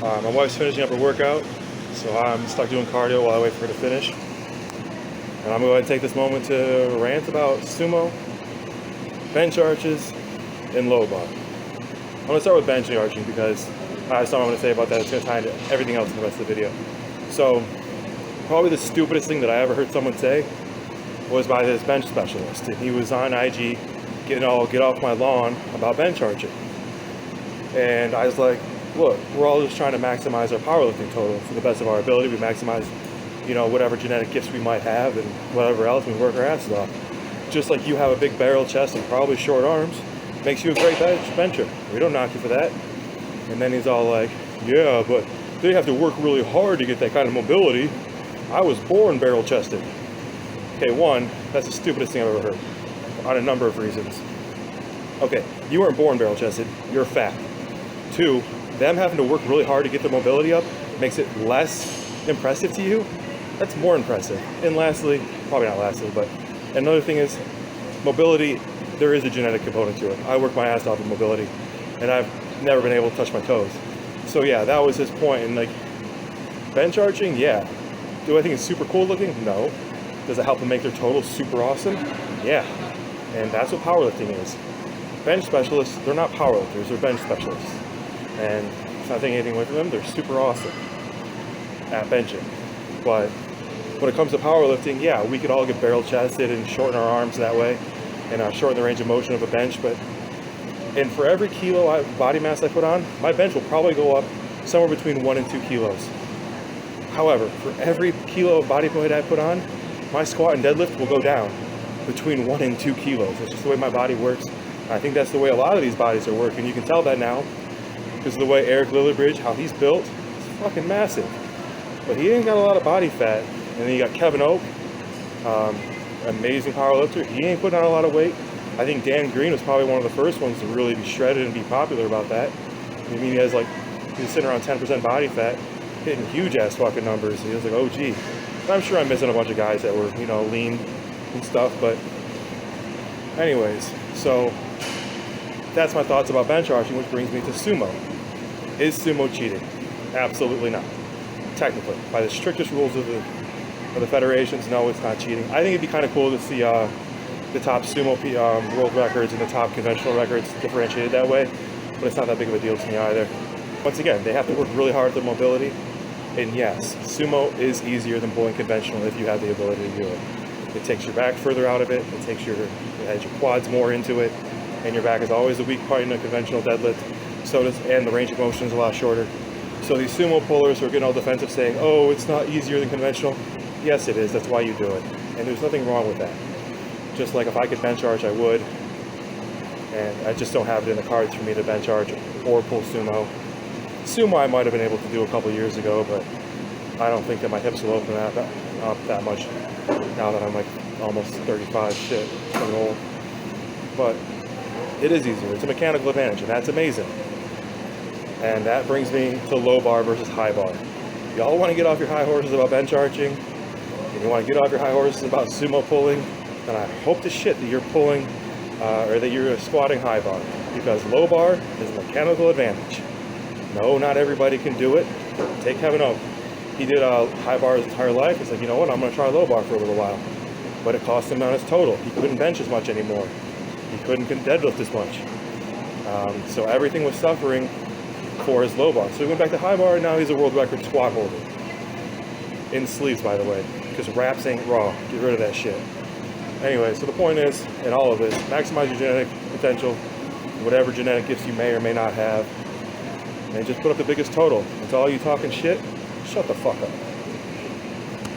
My wife's finishing up her workout, so I'm stuck doing cardio while I wait for her to finish. And I'm going to go ahead and take this moment to rant about sumo, bench arches, and low bar. I'm going to start with bench arching because that's all I'm going to say about that. It's going to tie into everything else in the rest of the video. So, probably the stupidest thing that I ever heard someone say was by this bench specialist. And he was on IG getting all get off my lawn about bench arching. And I was like, look, we're all just trying to maximize our powerlifting total to the best of our ability. We maximize, whatever genetic gifts we might have and whatever else, we work our asses off. Just like you have a big barrel chest and probably short arms, makes you a great bencher. We don't knock you for that. And then he's all like, yeah, but they have to work really hard to get that kind of mobility. I was born barrel chested. Okay, one, that's the stupidest thing I've ever heard, on a number of reasons. Okay, you weren't born barrel chested, you're fat. Two, them having to work really hard to get the mobility up makes it less impressive to you. That's more impressive. And lastly, probably not lastly, but another thing is mobility, there is a genetic component to it. I work my ass off of mobility and I've never been able to touch my toes. So yeah, that was his point. And like bench arching, yeah. Do I think it's super cool looking? No. Does it help them make their total super awesome? Yeah. And that's what powerlifting is. Bench specialists, they're not powerlifters, they're bench specialists. And it's not taking anything away from them, they're super awesome at benching. But when it comes to powerlifting, yeah, we could all get barrel chested and shorten our arms that way and shorten the range of motion of a bench. And for every kilo body mass I put on, my bench will probably go up somewhere between 1 and 2 kilos. However, for every kilo of body weight I put on, my squat and deadlift will go down between 1 and 2 kilos. That's just the way my body works. I think that's the way a lot of these bodies are working. You can tell that now because of the way Eric Lillerbridge, how he's built, is fucking massive. But he ain't got a lot of body fat. And then you got Kevin Oak, amazing powerlifter. He ain't putting on a lot of weight. I think Dan Green was probably one of the first ones to really be shredded and be popular about that. I mean, he's sitting around 10% body fat, hitting huge ass fucking numbers. He was like, oh gee. I'm sure I'm missing a bunch of guys that were, lean and stuff, but anyways, so that's my thoughts about bench arching, which brings me to sumo. Is sumo cheating? Absolutely not. Technically, by the strictest rules of the federations, no, it's not cheating. I think it'd be kind of cool to see the top sumo world records and the top conventional records differentiated that way, but it's not that big of a deal to me either. Once again, they have to work really hard at their mobility, and yes, sumo is easier than pulling conventional if you have the ability to do it. It takes your back further out of it, it adds your quads more into it, and your back is always the weak part in a conventional deadlift, and the range of motion is a lot shorter. So these sumo pullers who are getting all defensive saying, oh, it's not easier than conventional. Yes, it is. That's why you do it. And there's nothing wrong with that. Just like if I could bench arch, I would. And I just don't have it in the cards for me to bench arch or pull sumo. Sumo I might have been able to do a couple years ago, but I don't think that my hips will open up that much now that I'm like almost 35. Shit, I'm old. But it is easier. It's a mechanical advantage, and that's amazing. And that brings me to low bar versus high bar. Y'all want to get off your high horses about bench arching, and you want to get off your high horses about sumo pulling, then I hope to shit that you're pulling, or that you're squatting high bar, because low bar is a mechanical advantage. No, not everybody can do it. Take Kevin Oak. He did high bar his entire life. He's like, you know what, I'm going to try low bar for a little while. But it cost him on his total. He couldn't bench as much anymore. He couldn't deadlift as much. So everything was suffering for his low bar. So he went back to high bar, and now he's a world record squat holder. In sleeves, by the way, because wraps ain't raw. Get rid of that shit. Anyway, so the point is, in all of this, maximize your genetic potential, whatever genetic gifts you may or may not have, and just put up the biggest total. And to all you talking shit, shut the fuck up.